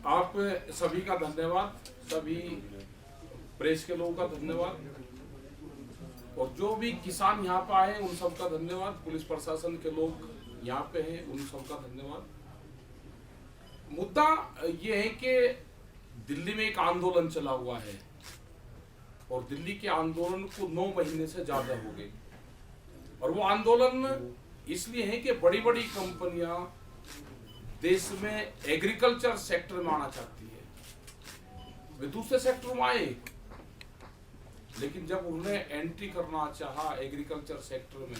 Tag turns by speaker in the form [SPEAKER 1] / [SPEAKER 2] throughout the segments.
[SPEAKER 1] आप सभी का धन्यवाद, सभी प्रेस के लोगों का धन्यवाद, और जो भी किसान यहाँ पे आए उन सबका धन्यवाद। पुलिस प्रशासन के लोग यहाँ पे हैं, उन सबका धन्यवाद। मुद्दा ये है कि दिल्ली में एक आंदोलन चला हुआ है और दिल्ली के आंदोलन को 9 महीने से ज्यादा हो गए, और वो आंदोलन इसलिए है कि बड़ी बड़ी कंपनियां देश में एग्रीकल्चर सेक्टर में आना चाहती है। वे दूसरे सेक्टर में आए, लेकिन जब उन्हें एंट्री करना चाहा एग्रीकल्चर सेक्टर में,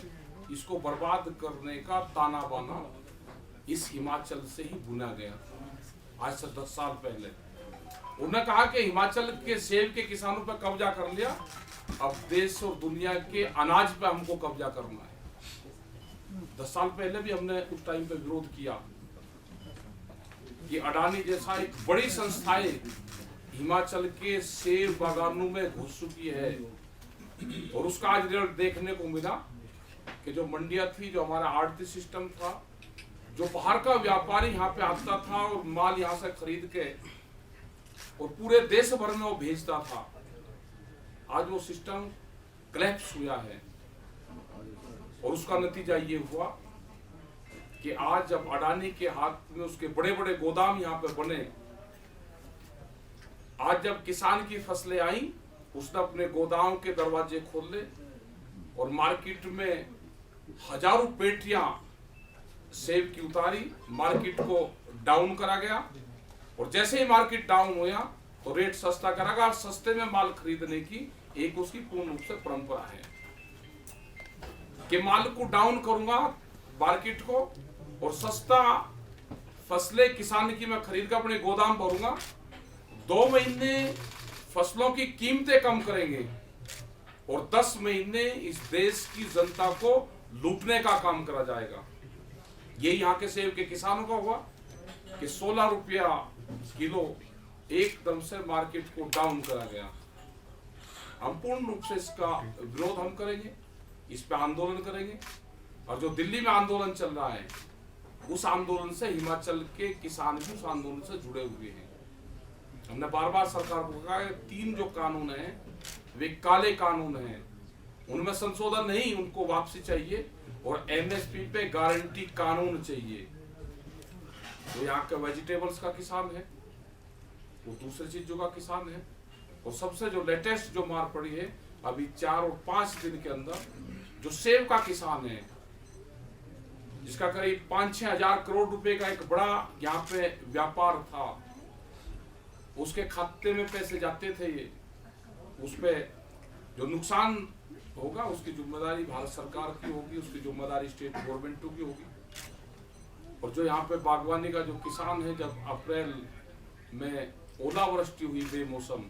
[SPEAKER 1] इसको बर्बाद करने का ताना बाना इस हिमाचल से ही बुना गया। आज से 10 साल पहले उन्होंने कहा कि हिमाचल के सेब के किसानों पर कब्जा कर लिया, अब देश और दुनिया के अनाज पे हमको कब्जा करना है। 10 साल पहले भी हमने उस टाइम पे विरोध किया कि अडानी जैसा एक बड़ी संस्थाएं हिमाचल के सेब बागानों में घुस चुकी है, और उसका आज रिजल्ट देखने को मिला कि जो मंडियां थी, जो हमारा आढ़ती सिस्टम था, जो बाहर का व्यापारी यहाँ पे आता था और माल यहाँ से खरीद के और पूरे देश भर में वो भेजता था, आज वो सिस्टम क्लैप्स हुआ है। और उसका नतीजा ये हुआ कि आज जब अडानी के हाथ में उसके बड़े बड़े गोदाम यहाँ पे बने, आज जब किसान की फसलें आई, उसने अपने गोदाम के दरवाजे खोल ले और मार्केट में हजारों पेटियां सेब की उतारी, मार्केट को डाउन करा गया। और जैसे ही मार्केट डाउन हुआ तो रेट सस्ता करा गया। सस्ते में माल खरीदने की एक उसकी पूर्ण रूप से परंपरा है कि माल को डाउन करूंगा मार्केट को, और सस्ता फसलें किसान की मैं खरीद कर अपने गोदाम भरूंगा। 2 महीने फसलों की कीमतें कम करेंगे और 10 महीने इस देश की जनता को लूटने का काम करा जाएगा। ये यहाँ के सेब के किसानों का हुआ कि 16 रुपया किलो एकदम से मार्केट को डाउन करा गया। हम पूर्ण रूप से इसका विरोध हम करेंगे, इस पे आंदोलन करेंगे, और जो दिल्ली में आंदोलन चल रहा है उस आंदोलन से हिमाचल के किसान भी उस आंदोलन से जुड़े हुए हैं। हमने बार बार सरकार को कहा है 3 जो कानून हैं वे काले कानून हैं, उनमें संशोधन नहीं, उनको वापसी चाहिए, और एमएसपी पे गारंटी कानून चाहिए। तो यहाँ के वेजिटेबल्स का किसान है, वो दूसरी चीजों का किसान है, और सबसे जो लेटेस्ट जो मार पड़ी है अभी 4 और 5 दिन के अंदर, जो सेब का किसान है जिसका करीब 5-6 हजार करोड़ रुपए का एक बड़ा यहाँ पे व्यापार था, उसके खाते में पैसे जाते थे, ये उस पे जो नुकसान होगा उसकी जिम्मेदारी भारत सरकार की होगी, उसकी जिम्मेदारी स्टेट गवर्नमेंट की होगी। और जो यहाँ पे बागवानी का जो किसान है, जब अप्रैल में ओलावृष्टि हुई बेमौसम,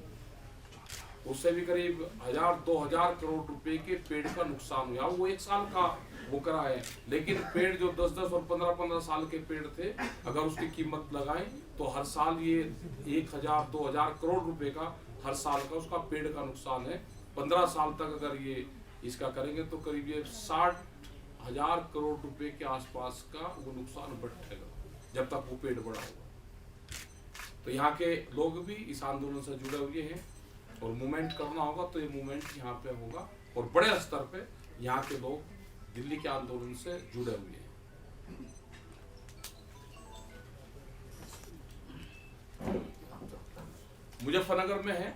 [SPEAKER 1] उससे भी करीब 1000-2000 करोड़ रुपए के पेड़ का नुकसान हुआ। वो 1 साल का वो करा है, लेकिन पेड़ जो 10-10 और 15-15 साल के पेड़ थे, अगर उसकी कीमत लगाएं तो हर साल ये 1000-2000 करोड़ रुपए का हर साल का उसका पेड़ का नुकसान है। 15 साल तक अगर ये इसका करेंगे तो करीब ये 60,000 करोड़ रुपए के आसपास का वो नुकसान बढ़ेगा जब तक वो पेड़ बड़ा होगा। तो यहाँ के लोग भी इस आंदोलन से जुड़े हुए हैं, और मूवमेंट करना होगा तो ये मूवमेंट यहाँ पे होगा, और बड़े स्तर पे यहाँ के लोग दिल्ली के आंदोलन से जुड़े हुए हैं। मुजफ्फरनगर में है,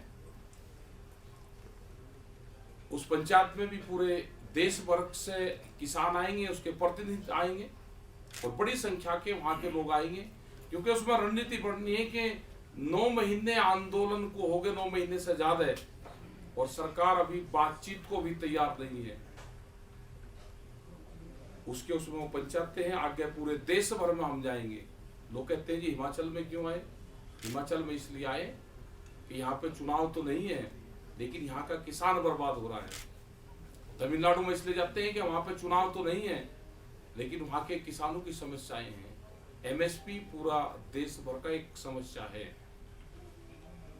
[SPEAKER 1] उस पंचायत में भी पूरे देश भर से किसान आएंगे, उसके प्रतिनिधि आएंगे, और बड़ी संख्या के वहां के लोग आएंगे, क्योंकि उसमें रणनीति बढ़नी है कि 9 महीने आंदोलन को हो गए, 9 महीने से ज्यादा है, और सरकार अभी बातचीत को भी तैयार नहीं है। उसके उसमें वो पंचायतें हैं, आगे पूरे देश भर में हम जाएंगे। लोग कहते हैं जी हिमाचल में क्यों आए? हिमाचल में इसलिए आए कि यहाँ पे चुनाव तो नहीं है, लेकिन यहाँ का किसान बर्बाद हो रहा है। तमिलनाडु में इसलिए जाते हैं कि वहां पे चुनाव तो नहीं है, लेकिन वहां के किसानों की समस्याएं हैं। एमएसपी पूरा देश भर का एक समस्या है,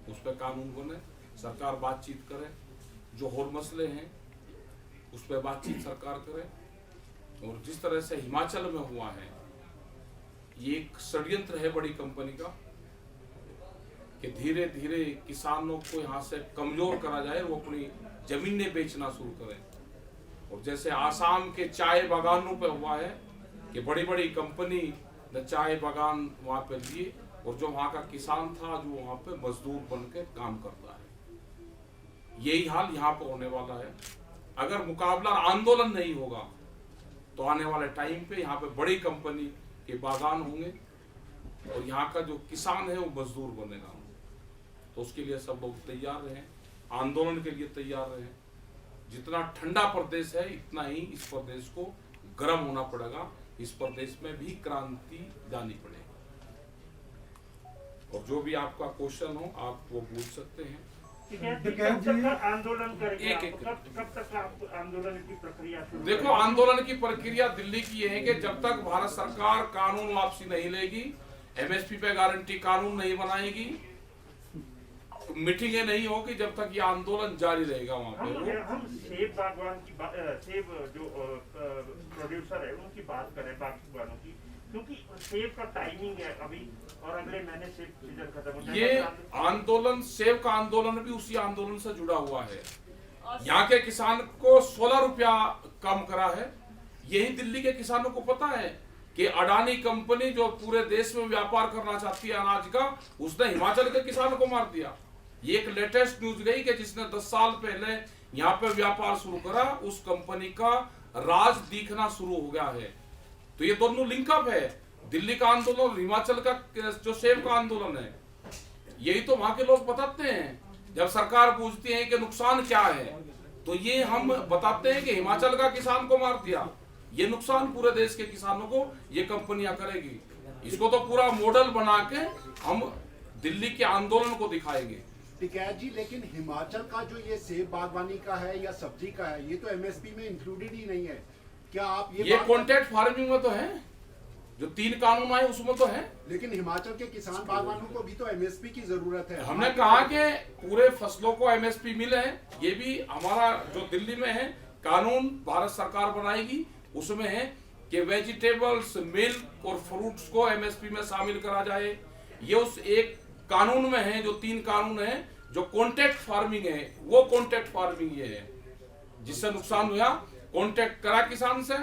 [SPEAKER 1] उस पर कानून बने, सरकार बातचीत करे, जो और मसले हैं उस पर बातचीत सरकार करे। और जिस तरह से हिमाचल में हुआ है, ये एक षड्यंत्र है बड़ी कंपनी का, कि धीरे धीरे किसानों को यहाँ से कमजोर करा जाए, वो अपनी जमीनें बेचना शुरू करें। और जैसे आसाम के चाय बागानों पे हुआ है कि बड़ी बड़ी कंपनी ने चाय बागान वहाँ पे लिए, और जो वहाँ का किसान था जो वहाँ पे मजदूर बन के काम करता है। यही हाल यहाँ पे होने वाला है। अगर मुकाबला आंदोलन नहीं होगा तो आने वाले टाइम पे यहाँ पे बड़ी कंपनी के बागान होंगे और यहाँ का जो किसान है वो मजदूर बनेगा। तो उसके लिए सब लोग तैयार रहें, आंदोलन के लिए तैयार रहें। जितना ठंडा प्रदेश है इतना ही इस प्रदेश को गर्म होना पड़ेगा, इस प्रदेश में भी क्रांति लानी पड़ेगी। और जो भी आपका क्वेश्चन हो आप वो पूछ सकते हैं।
[SPEAKER 2] आंदोलन करेंगे, कब तक आप आंदोलन की प्रक्रिया?
[SPEAKER 1] देखो, आंदोलन की प्रक्रिया दिल्ली की ये है कि जब तक भारत सरकार कानून वापसी नहीं लेगी, एमएसपी पे गारंटी कानून नहीं बनाएगी, मीटिंगें नहीं होगी, जब तक ये आंदोलन जारी रहेगा। वहाँ पे
[SPEAKER 2] हम सेब बागवान की सेब जो प्रोड्यूसर है उनकी बात करें, बागवानों की, क्योंकि सेब का टाइमिंग है अभी और अगले महीने सेब सीजन खत्म हो जाएगा।
[SPEAKER 1] ये आंदोलन, सेब का आंदोलन भी उसी आंदोलन से जुड़ा हुआ है। यहाँ के किसान को 16 रुपया कम करा है। यही दिल्ली के किसानों को पता है कि अडानी कंपनी जो पूरे देश में व्यापार करना चाहती है अनाज का, उसने हिमाचल के किसानों को मार दिया। ये एक लेटेस्ट न्यूज गई कि जिसने 10 साल पहले यहाँ पे व्यापार शुरू करा, उस कंपनी का राज दिखना शुरू हो गया है। तो ये दोनों लिंकअप है, दिल्ली का आंदोलन, हिमाचल का जो सेब का आंदोलन है। यही तो वहां के लोग बताते हैं। जब सरकार पूछती है कि नुकसान क्या है, तो ये हम बताते हैं कि हिमाचल का किसान को मार दिया। ये नुकसान पूरे देश के किसानों को ये कंपनियां करेगी। इसको तो पूरा मॉडल बना के हम दिल्ली के आंदोलन को दिखाएंगे।
[SPEAKER 3] टिकैत जी, लेकिन हिमाचल का जो ये सेब बागवानी का है या सब्जी का है, ये तो एमएसपी में इंक्लूडेड ही नहीं है। क्या आप
[SPEAKER 1] ये कॉन्ट्रैक्ट फार्मिंग में तो है, जो 3 कानून आए उसमें तो है।
[SPEAKER 3] लेकिन हिमाचल के किसान बागवानों को भी तो एमएसपी की जरूरत है।
[SPEAKER 1] हमने कहा कि पूरे फसलों को एमएसपी मिले। ये भी हमारा जो दिल्ली में है कानून भारत सरकार बनाएगी, उसमें है कि वेजिटेबल्स, मिल्क और फ्रूट्स को एमएसपी में शामिल करा जाए। ये उस एक कानून में है, जो 3 कानून है। जो कॉन्ट्रैक्ट फार्मिंग है वो कॉन्ट्रैक्ट फार्मिंग ये है जिससे नुकसान हुआ, कॉन्ट्रैक्ट करा किसान से,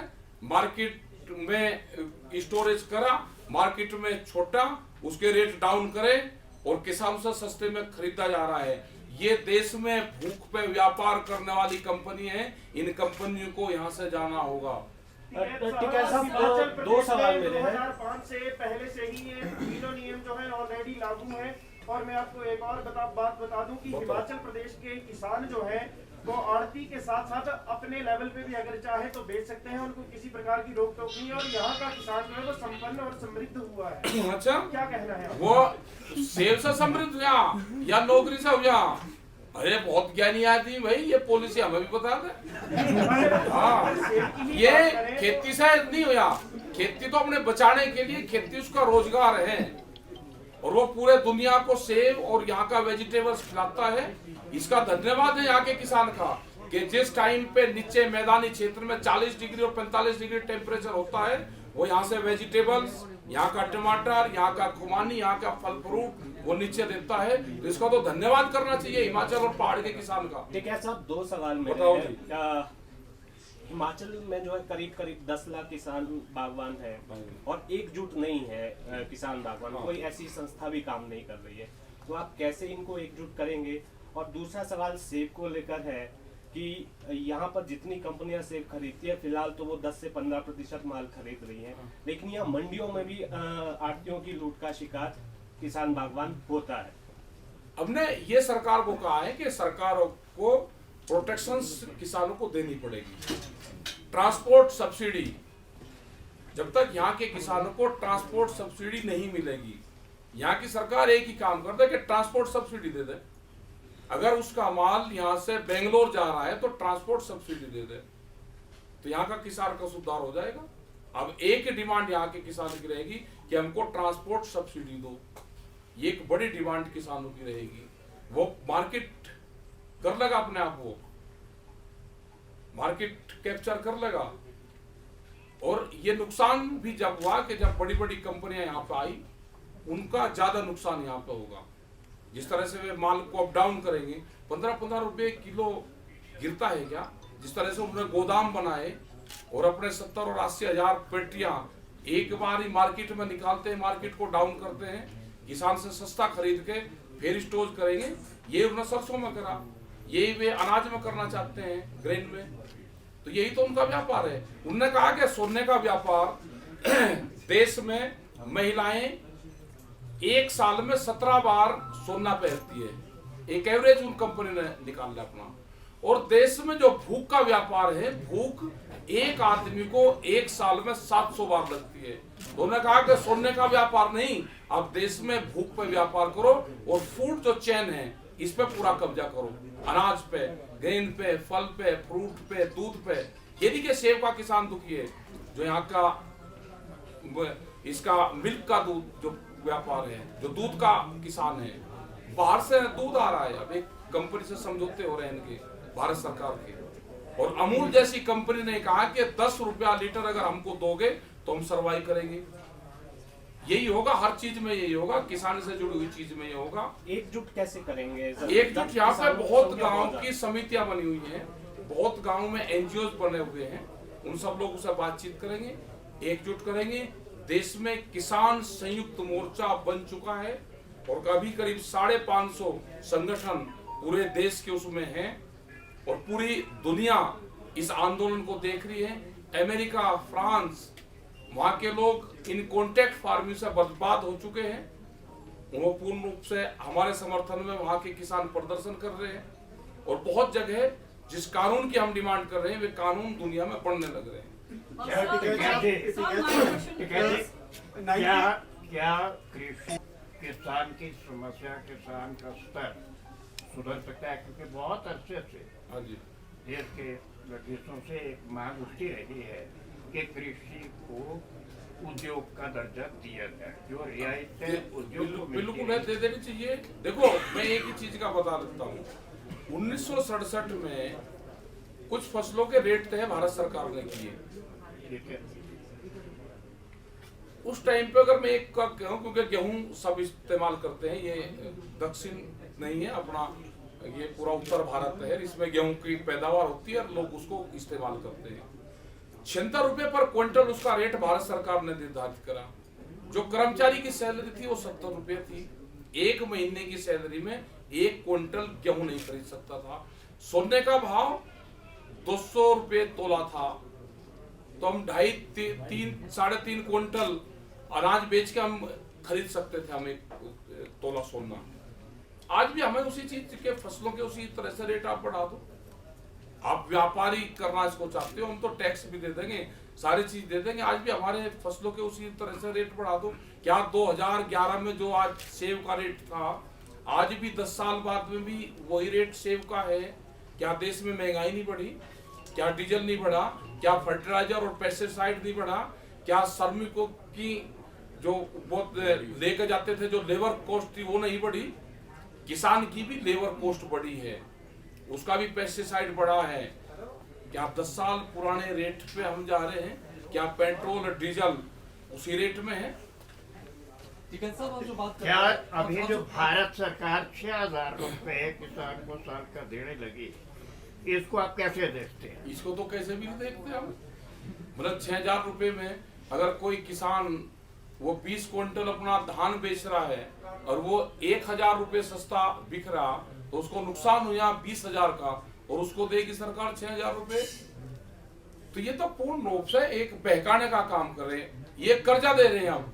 [SPEAKER 1] मार्केट में स्टोरेज करा, मार्केट में छोटा, उसके रेट डाउन करे और किसान से सस्ते में खरीदा जा रहा है। ये देश में भूख पे व्यापार करने वाली कंपनी है। इन कंपनियों को यहाँ से जाना होगा।
[SPEAKER 2] दो सवाल मेरे हैं। 2005 से पहले से ही ये तीनों नियम जो है ऑलरेडी लागू है। और मैं आपको एक और बात बता दूं कि हिमाचल प्रदेश के किसान जो है वो आड़ती के साथ साथ अपने लेवल पे भी अगर चाहे तो बेच सकते हैं, उनको किसी प्रकार की रोक टोक नहीं है। और यहाँ का किसान जो है वो संपन्न और समृद्ध हुआ है।
[SPEAKER 1] अच्छा, क्या
[SPEAKER 2] कहना है?
[SPEAKER 1] वो सेब से समृद्ध हुआ या नौकरी से हुआ? अरे बहुत ज्ञानी आदमी भाई, ये पॉलिसी हमें भी बता दे। हाँ, ये खेती से नहीं हुआ। खेती तो अपने बचाने के लिए, खेती उसका रोजगार है और वो पूरे दुनिया को सेब और यहाँ का वेजिटेबल्स खिलाता है। इसका धन्यवाद है यहाँ के किसान का कि जिस टाइम पे नीचे मैदानी क्षेत्र में 40 डिग्री और 45 डिग्री टेम्परेचर होता है, वो यहाँ से वेजिटेबल्स, यहाँ का टमाटर, यहाँ का खुमानी, यहाँ का फल फ्रूट वो नीचे देता है। तो इसका तो धन्यवाद करना चाहिए हिमाचल और पहाड़ के किसान का।
[SPEAKER 4] ठीक है साहब, 2 सवाल मेरे हैं। हिमाचल में जो है करीब 10 लाख किसान बागवान है और एकजुट नहीं है किसान बागवान, कोई ऐसी संस्था भी काम नहीं कर रही है। तो आप कैसे इनको एकजुट करेंगे? और दूसरा सवाल सेब को लेकर है कि यहाँ पर जितनी कंपनियां सेब खरीदती है, फिलहाल तो वो 10 से 15% माल खरीद रही हैं, लेकिन यहाँ मंडियों में भी आड़तियों की लूट का शिकार किसान बागवान होता है।
[SPEAKER 1] हमने ये सरकार को कहा है कि सरकार को प्रोटेक्शन किसानों को देनी पड़ेगी। ट्रांसपोर्ट सब्सिडी, जब तक यहाँ के किसानों को ट्रांसपोर्ट सब्सिडी नहीं मिलेगी, यहाँ की सरकार एक ही काम कर दे कि ट्रांसपोर्ट सब्सिडी दे दे। अगर उसका माल यहाँ से बेंगलोर जा रहा है तो ट्रांसपोर्ट सब्सिडी दे दे, तो यहाँ का किसान का सुधार हो जाएगा। अब एक ही डिमांड यहाँ के किसान की रहेगी कि हमको ट्रांसपोर्ट सब्सिडी दो। ये एक बड़ी डिमांड किसानों की रहेगी। वो मार्केट कर लेगा अपने आप, वो मार्केट कैप्चर कर लेगा। और ये नुकसान भी जब हुआ कि जब बड़ी बड़ी कंपनियां यहाँ पे आई, उनका ज्यादा नुकसान यहाँ पे होगा। जिस तरह से वे माल को अप डाउन करेंगे, 15-15 रुपए किलो गिरता है क्या? जिस तरह से उन्होंने गोदाम बनाए और अपने 70 और 80 हजार पेटियां एक बार ही मार्केट में निकालते हैं, मार्केट को डाउन करते हैं, किसान से सस्ता खरीद के फिर स्टोर करेंगे। ये उन्होंने सरसों में करा, यही वे अनाज में करना चाहते हैं, ग्रेन में। तो यही तो उनका व्यापार है। उन्होंने कहा कि सोने का व्यापार देश में महिलाएं एक साल में 17 बार सोना पहनती है, एक एवरेज उन कंपनी ने निकाला अपना। और देश में जो भूख का व्यापार है, भूख एक आदमी को एक साल में 700 बार लगती है। तो उन्होंने कहा कि सोने का व्यापार नहीं, आप देश में भूख पे व्यापार करो और फूड जो चेन है इस पे पूरा कब्जा करो, अनाज पे, ग्रेन पे, फल पे, फ्रूट पे, दूध पे। यदि के सेब का किसान दुखी है, जो यहाँ का इसका मिल्क का दूध जो व्यापार है, जो दूध का किसान है, बाहर से दूध आ रहा है, अब एक कंपनी से समझौते हो रहे हैं इनके, भारत सरकार के। और अमूल जैसी कंपनी ने कहा कि 10 रुपया लीटर अगर हमको दोगे तो हम सर्वाइव करेंगे। यही होगा, हर चीज में यही होगा, किसान से जुड़ी हुई चीज में ये होगा।
[SPEAKER 4] एकजुट कैसे करेंगे?
[SPEAKER 1] एकजुट यहाँ पे बहुत गांव की समितियां बनी हुई हैं, बहुत गांव में एनजीओ बने हुए हैं, उन सब लोगों से बातचीत करेंगे, एकजुट करेंगे। देश में किसान संयुक्त मोर्चा बन चुका है और अभी करीब 550 संगठन पूरे देश के उसमें हैं और पूरी दुनिया इस आंदोलन को देख रही है। अमेरिका, फ्रांस, वहां के लोग इन कॉन्ट्रैक्ट फार्मिंग से बर्बाद हो चुके हैं। वो पूर्ण रूप से हमारे समर्थन में वहां के किसान प्रदर्शन कर रहे हैं और बहुत जगह जिस कानून की हम डिमांड कर रहे हैं वे कानून दुनिया में बढ़ने लग रहे हैं।
[SPEAKER 5] क्या कृषि किसान की समस्या, किसान का स्तर सुधर सकता है? क्योंकि बहुत अरसे से
[SPEAKER 1] हाँ जी,
[SPEAKER 5] देश के देशों से एक मांग उठती रही है कि कृषि को उद्योग का दर्जा दिया जाए, जो रियायतें उद्योग को
[SPEAKER 1] बिल्कुल दे देनी चाहिए। देखो, मैं एक ही चीज का बता देता हूँ, 1967 में कुछ फसलों के रेट तय भारत सरकार ने किए।
[SPEAKER 5] ठीक है,
[SPEAKER 1] उस टाइम पे अगर मैं एक का कहूँ, क्योंकि गेहूं सब इस्तेमाल करते हैं, ये दक्षिण नहीं है अपना, ये पूरा उत्तर भारत है, इसमें गेहूं की पैदावार होती है और लोग उसको इस्तेमाल करते हैं। 76 रुपए पर क्विंटल उसका रेट भारत सरकार ने निर्धारित करा। जो कर्मचारी की सैलरी थी वो 70 रुपए थी। एक महीने की सैलरी में 1 क्विंटल गेहूं नहीं खरीद सकता था। सोने का भाव 200 रुपए तोला था, तो हम 2.5-3.5 क्विंटल अनाज बेच के हम खरीद सकते थे, हम 1 तोला सोना। आज भी हमें उसी चीज के फसलों के उसी तरह से रेट आप बढ़ा दो। आप व्यापारी करना इसको चाहते हो, हम तो टैक्स भी दे देंगे, सारी चीज दे देंगे, आज भी हमारे फसलों के उसी तरह से रेट बढ़ा दो। क्या 2011 में जो आज सेब का रेट था, आज भी 10 साल बाद में भी वही रेट सेब का है? क्या देश में महंगाई नहीं बढ़ी? क्या डीजल नहीं बढ़ा? क्या फर्टिलाइजर और पेस्टिसाइड नहीं बढ़ा? क्या श्रमिकों की जो बहुत लेकर जाते थे जो लेबर कॉस्ट थी वो नहीं बढ़ी? किसान की भी लेबर कॉस्ट बढ़ी है, उसका भी पेस्टिसाइड बढ़ा है। क्या 10 साल पुराने रेट पे हम जा रहे हैं? क्या पेट्रोल और डीजल उसी रेट में है?
[SPEAKER 5] क्या अभी जो भारत सरकार 6,000 रुपए किसान को साल का देने लगी, इसको आप कैसे देखते हैं?
[SPEAKER 1] इसको तो कैसे भी नहीं देखते हम। मतलब 6,000 रुपए में अगर कोई किसान वो 20 क्विंटल अपना धान बेच रहा है और वो 1,000 रुपए सस्ता बिक रहा, तो उसको नुकसान हुआ 20,000 का और उसको देगी सरकार 6,000 रुपए। तो ये तो पूर्ण रूप से एक बहकाने का काम कर रहे हैं। ये कर्जा दे रहे हैं, हम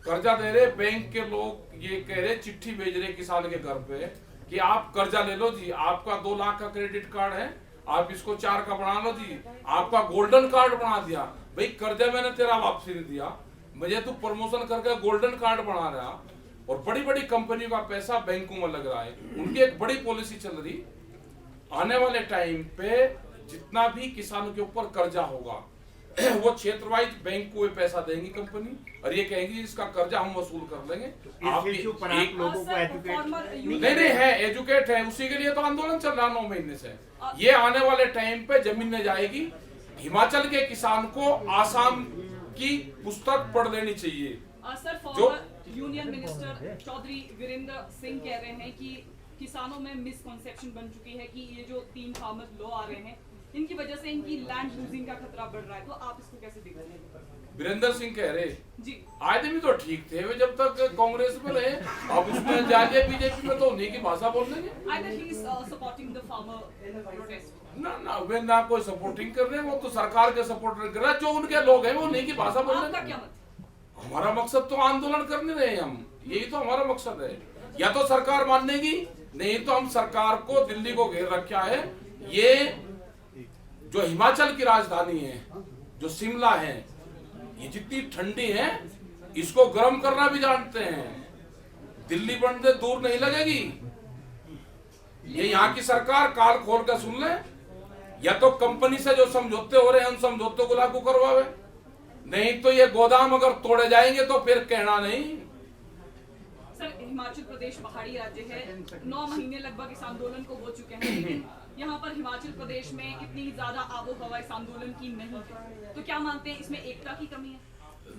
[SPEAKER 1] कर्जा दे रहे, बैंक के लोग ये कह रहे, चिट्ठी भेज रहे किसान के घर पे कि आप कर्जा ले लो जी, आपका 2 लाख का क्रेडिट कार्ड है, आप इसको 4 का बना लो जी, आपका गोल्डन कार्ड बना दिया। भाई कर्जा मैंने तेरा वापसी नहीं दिया, मुझे तू प्रमोशन करके गोल्डन कार्ड बना रहा, और बड़ी बड़ी कंपनियों का पैसा बैंकों में लग रहा है। उनकी एक बड़ी पॉलिसी चल रही, आने वाले टाइम पे जितना भी किसानों के ऊपर कर्जा होगा वो क्षेत्र वाइज बैंक को पैसा देंगी कंपनी और ये कहेंगी इसका कर्जा हम वसूल कर लेंगे। आप
[SPEAKER 5] लोगों को एजुकेट
[SPEAKER 1] नहीं है, एजुकेट है, उसी के लिए तो आंदोलन चल रहा 9 महीने से। ये आने वाले टाइम पे जमीन में जाएगी। हिमाचल के किसान को आसाम की पुस्तक पढ़ लेनी चाहिए।
[SPEAKER 6] यूनियन मिनिस्टर चौधरी वीरेंद्र सिंह कह रहे हैं कि किसानों में मिसकॉन्सेप्शन बन चुकी है कि ये जो 3 फार्मर्स लॉ आ रहे हैं इनकी वजह से इनकी लैंड लूजिंग का खतरा बढ़ रहा है, तो आप इसको कैसे देखते हैं?
[SPEAKER 1] वीरेंद्र सिंह कह रहे
[SPEAKER 6] जी
[SPEAKER 1] आदमी तो ठीक थे वे जब तक कांग्रेस में रहे, अब उसमें जाके बीजेपी में तो उन्हीं की भाषा बोल देंगे।
[SPEAKER 6] either he is supporting the farmer protest.
[SPEAKER 1] ना वे ना कोई सपोर्टिंग कर रहे हैं, वो तो सरकार के सपोर्टर कर रहे हैं, जो उनके लोग हैं वो उन्हीं की भाषा बोल
[SPEAKER 6] आपका
[SPEAKER 1] रहे
[SPEAKER 6] क्या
[SPEAKER 1] हैं।
[SPEAKER 6] मत?
[SPEAKER 1] हमारा मकसद तो आंदोलन करने रहे हैं हम, यही तो हमारा मकसद है। या तो सरकार मानेगी, नहीं तो हम सरकार को दिल्ली को घेर रखा है। ये जो हिमाचल की राजधानी है, जो शिमला है, ये जितनी ठंडी है इसको गर्म करना भी जानते हैं। दिल्ली बनने दूर नहीं लगेगी। ये यहाँ की सरकार काल खोल कर सुन ले, या तो कंपनी से जो समझौते हो रहे हैं उन समझौतों को लागू करवावे, नहीं तो ये गोदाम अगर तोड़े जाएंगे तो फिर कहना नहीं।
[SPEAKER 6] सर हिमाचल प्रदेश पहाड़ी राज्य है, 9 महीने लगभग इस आंदोलन को हो चुके हैं, लेकिन यहाँ पर हिमाचल प्रदेश में इतनी ज्यादा आबो हवा इस आंदोलन की नहीं है, तो क्या मानते हैं इसमें एकता की कमी है?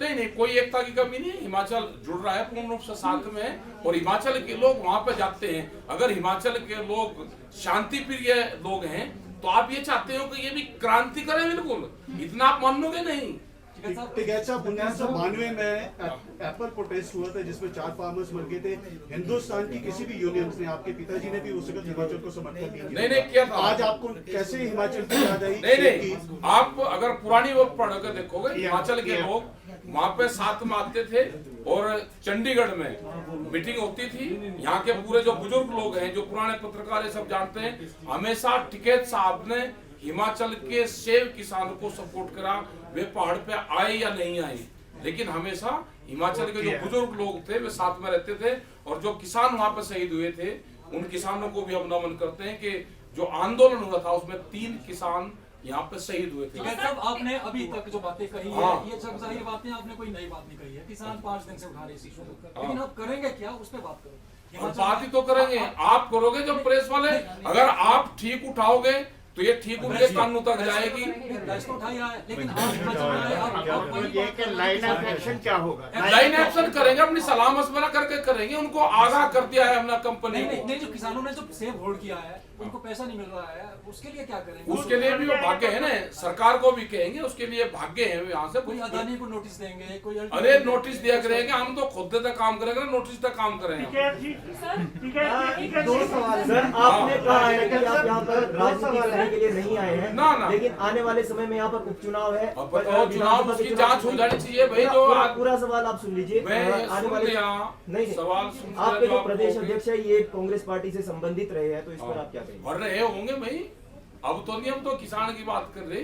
[SPEAKER 1] नहीं, कोई एकता की कमी नहीं है। हिमाचल जुड़ रहा है पूर्ण रूप से साथ में, और हिमाचल के लोग वहां पे जाते हैं। अगर हिमाचल के लोग शांति प्रिय लोग हैं तो आप ये चाहते हो कि ये भी क्रांति करे, बिल्कुल इतना आप मानोगे नहीं।
[SPEAKER 3] टिकैत साहब 1992 में एप्पल प्रोटेस्ट हुआ था जिसमें 4 फार्मर्स मर गए थे। हिंदुस्तान की किसी भी यूनियंस ने, आपके पिताजी ने भी उस वक्त हिमाचल को समर्थन
[SPEAKER 1] नहीं किया था।
[SPEAKER 3] आज आपको कैसे हिमाचल की याद आई?
[SPEAKER 1] नहीं, आप अगर पुरानी वो पढ़ कर देखोगे, हिमाचल के लोग वहाँ पे साथ में आते थे और चंडीगढ़ में मीटिंग होती थी। यहाँ के पूरे जो बुजुर्ग लोग हैं, जो पुराने पत्रकार सब जानते हैं, हमेशा टिकैत साहब ने हिमाचल के सेब किसानों को सपोर्ट करा। वे पहाड़ पे आए या नहीं आए, लेकिन हमेशा हिमाचल के जो बुजुर्ग लोग थे वे साथ में रहते थे। और जो किसान वहां पे शहीद हुए थे उन किसानों को भी हम नमन करते हैं कि जो आंदोलन हुआ था उसमें 3 किसान यहाँ पे शहीद हुए थे।
[SPEAKER 7] साहब आपने अभी तक जो बातें कही है, ये सब सारी बातें आपने कोई नई बात नहीं कही है। किसान 5 दिन से उठा रहे इस इशू को, लेकिन आप करेंगे क्या उस पर बात करो।
[SPEAKER 1] और बात ही तो करेंगे, आप करोगे जो प्रेस वाले। अगर आप ठीक उठाओगे तो ये ठीक उनके कानून तक जाएगी।
[SPEAKER 7] लेकिन
[SPEAKER 5] लाइन ऑफ एक्शन क्या होगा?
[SPEAKER 1] लाइन एक्शन करेंगे, अपनी सलाह मशवरा करके करेंगे। उनको आगाह कर दिया है हमने कंपनी को।
[SPEAKER 7] नहीं, जो किसानों ने जो सेब होल्ड किया है उनको पैसा नहीं मिल रहा है, उसके लिए क्या करेंगे?
[SPEAKER 1] उसके लिए भी वो भाग्य है ना, सरकार को भी कहेंगे उसके लिए भाग्य है। यहाँ से
[SPEAKER 7] कोई अदानी को नोटिस देंगे, कोई
[SPEAKER 1] अरे नोटिस दिया करेंगे, हम तो खुद तक काम करेंगे, नोटिस तक काम करेंगे।
[SPEAKER 8] दो सवाल सर, आपने कहा है कि आप यहाँ पर राजनीति करने के लिए नहीं आए हैं,
[SPEAKER 1] ना
[SPEAKER 8] लेकिन आने वाले समय में यहाँ पर उपचुनाव है।
[SPEAKER 1] अब बताओ, चुनाव उसकी जांच हो जानी चाहिए भाई। जो
[SPEAKER 8] पूरा सवाल आप सुन लीजिए। आने वाले नहीं
[SPEAKER 1] सवाल
[SPEAKER 8] आपके जो प्रदेश अध्यक्ष है ये कांग्रेस पार्टी से संबंधित रहे हैं, तो इस पर आप क्या कहेंगे?
[SPEAKER 1] और रहे होंगे भाई, अब तो नहीं, हम तो किसान की बात कर रहे।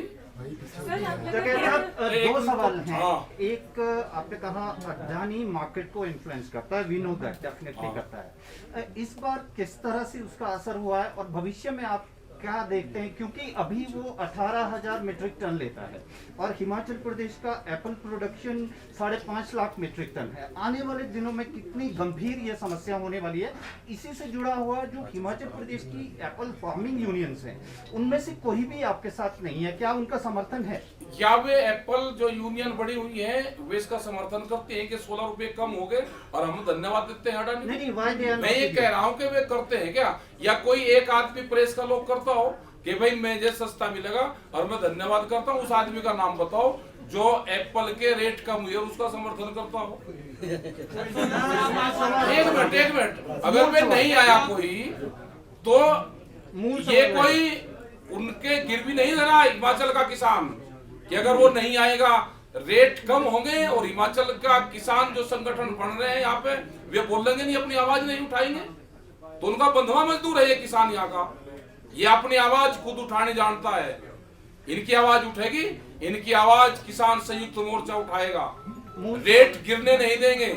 [SPEAKER 9] दो सवाल हैं। एक आपने कहा अडानी मार्केट को इन्फ्लुएंस करता है, वी नो दैट, डेफिनेटली करता है। इस बार किस तरह से उसका असर हुआ है और भविष्य में आप क्या देखते हैं? क्योंकि अभी वो 18,000 मीट्रिक टन लेता है और हिमाचल प्रदेश का apple production 5.5 lakh metric ton है। आने वाले दिनों में कितनी गंभीर ये समस्या होने वाली है? इसी से जुड़ा हुआ जो हिमाचल प्रदेश की एप्पल फार्मिंग यूनियंस हैं, उनमें से कोई भी आपके साथ नहीं है, क्या उनका समर्थन है?
[SPEAKER 1] क्या वे एप्पल जो यूनियन बड़ी हुई है वे इसका समर्थन करते हैं कि 16 रुपए कम हो गए और हम धन्यवाद देते हैं अडानी?
[SPEAKER 9] नहीं,
[SPEAKER 1] मैं ये कह रहा हूँ कि वे करते हैं क्या, या कोई एक आदमी प्रेस का लोग करता हो कि भाई मुझे सस्ता मिलेगा और मैं धन्यवाद करता हूँ। उस आदमी का नाम बताओ जो एप्पल के रेट कम हुए और उसका समर्थन करता हो। एक मिनट, अगर वे नहीं आया कोई तो ये कोई उनके गिर भी नहीं धरा हिमाचल का किसान कि अगर वो नहीं आएगा रेट कम होंगे। और हिमाचल का किसान जो संगठन बन रहे हैं यहाँ पे, वे बोलेंगे नहीं, अपनी आवाज नहीं उठाएंगे, तो उनका बंधुआ मजदूर है ये किसान यहाँ का। ये अपनी आवाज खुद उठाने जानता है। इनकी आवाज उठेगी, इनकी आवाज किसान संयुक्त मोर्चा उठाएगा, रेट गिरने नहीं देंगे।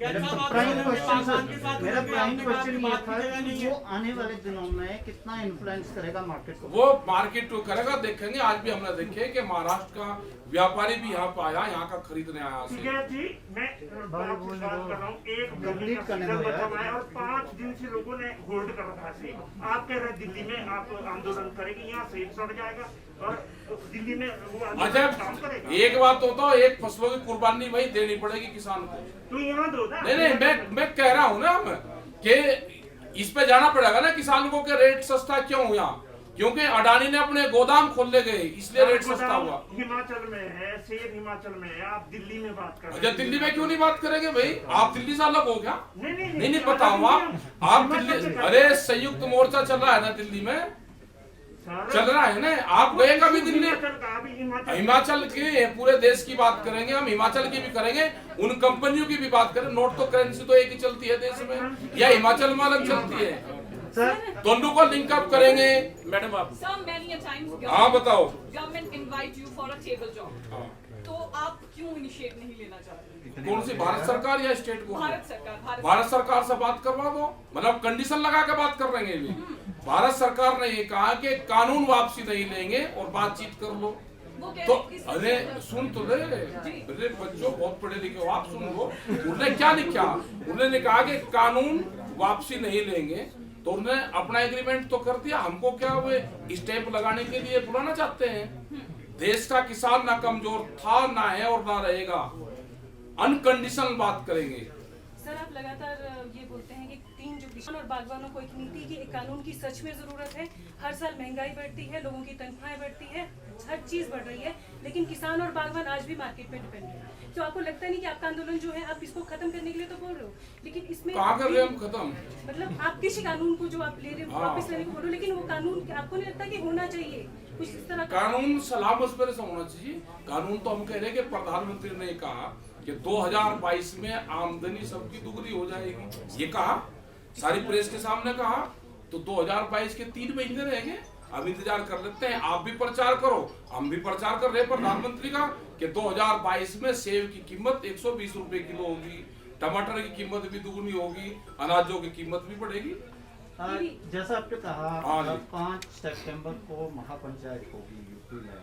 [SPEAKER 9] मेरा प्राइम क्वेश्चन ये था कि वो आने वाले दिनों में कितना इन्फ्लुएंस करेगा मार्केट को?
[SPEAKER 1] वो मार्केट को करेगा, देखेंगे। आज भी हमने देखे कि महाराष्ट्र का व्यापारी भी यहाँ पे आया, यहाँ का खरीदने आया।
[SPEAKER 2] जी, मैं बात कर रहा हूँ, एक और 5 दिन से लोगों ने होल्ड कर रखा है। आप कह रहे हैं दिल्ली में आप आंदोलन करेंगे, यहाँ सेब सड़ जाएगा और दिल्ली में वो आंदोलन काम
[SPEAKER 1] अच्छा
[SPEAKER 2] करेगा?
[SPEAKER 1] एक बात होता है, एक फसलों की कुर्बानी भाई देनी पड़ेगी किसान को।
[SPEAKER 2] तो यहाँ दो ना।
[SPEAKER 1] नहीं मैं कह रहा हूँ ना कि इस पे जाना पड़ेगा ना किसान को कि रेट सस्ता क्यों हुआ, क्योंकि अडानी ने अपने गोदाम खोलने गए इसलिए रेट सस्ता हुआ।
[SPEAKER 2] हिमाचल में है, सेब हिमाचल में है, आप दिल्ली में बात कर रहे
[SPEAKER 1] अच्छा दिल्ली में क्यों नहीं बात करेंगे भाई, आप दिल्ली से अलग हो क्या?
[SPEAKER 2] नहीं
[SPEAKER 1] नहीं बताऊंगा आप दिल्ली, अरे संयुक्त मोर्चा चल रहा है ना दिल्ली में, चल रहा है ना, आप गए कभी दिल्ली? हिमाचल के पूरे देश की बात करेंगे हम, हिमाचल की भी करेंगे, उन कंपनियों की भी बात करें। नोट तो करेंसी तो एक ही चलती है देश में, या हिमाचल में अलग चलती है? दोनों को लिंक अप करेंगे मैडम आप।
[SPEAKER 6] Sir, many a times
[SPEAKER 1] हाँ बताओ।
[SPEAKER 6] government invite you for a table job. तो आप क्यों इनिशिएट नहीं लेना चाहते?
[SPEAKER 1] कौन सी, भारत सरकार या स्टेट को?
[SPEAKER 6] भारत सरकार।
[SPEAKER 1] भारत सरकार से बात करवा दो, मतलब कंडीशन लगा के बात कर रहे हैं। भारत सरकार ने ये कहा कि कानून वापसी नहीं लेंगे और बातचीत कर लो।
[SPEAKER 6] वो कह
[SPEAKER 1] तो
[SPEAKER 6] रहे हैं
[SPEAKER 1] अरे सुन तो ले, अरे बच्चों बहुत पढ़े लिखे हो आप, सुन लो उन्होंने क्या लिखा। उन्होंने कहा कि कानून वापसी नहीं लेंगे, तो उन्होंने अपना एग्रीमेंट तो कर दिया, हमको क्या वे स्टेप लगाने के लिए बुलाना चाहते हैं। देश का किसान ना कमजोर था, ना है और ना रहेगा, अनकंडीशनल बात करेंगे।
[SPEAKER 10] सर आप लगातार ये बोलते हैं कि तीन जो किसान और बागवानों को एक नीति की, एक कानून की सच में जरूरत है। हर साल महंगाई बढ़ती है, लोगों की तनख्वाहें बढ़ती है, हर चीज बढ़ रही है, लेकिन किसान और बागवान आज भी मार्केट पे डिपेंड है। तो आपको लगता नहीं कि आपका आंदोलन जो है आप इसको खत्म करने के लिए तो बोल रहे हो, लेकिन इसमें
[SPEAKER 1] कहाँ कर रहे हैं हम खत्म?
[SPEAKER 10] मतलब आप किसी कानून को जो आप ले रहे हो वापस लेने को बोल रहे हो, लेकिन वो कानून आपको नहीं लगता कि होना चाहिए कुछ इस तरह का?
[SPEAKER 1] कानून सलाह मशवरे से होना चाहिए। कानून तो हम कह रहे हैं कि प्रधानमंत्री ने कहा कि 2022 में आमदनी सबकी दुगनी हो जाएगी, ये कहा, सारी प्रेस के सामने कहा। तो 2022 के 3 महीने रहेंगे, अब इंतजार कर लेते हैं। आप भी प्रचार करो, हम भी प्रचार कर रहे हैं प्रधानमंत्री का कि 2022 में सेब की कीमत 120 रुपए किलो होगी, टमाटर की कीमत भी दुगनी होगी, अनाजों की कीमत भी बढ़ेगी।
[SPEAKER 9] जैसा आपने कहा
[SPEAKER 1] हाँ जी।
[SPEAKER 9] 5 सितंबर को महापंचायत होगी यूपी में।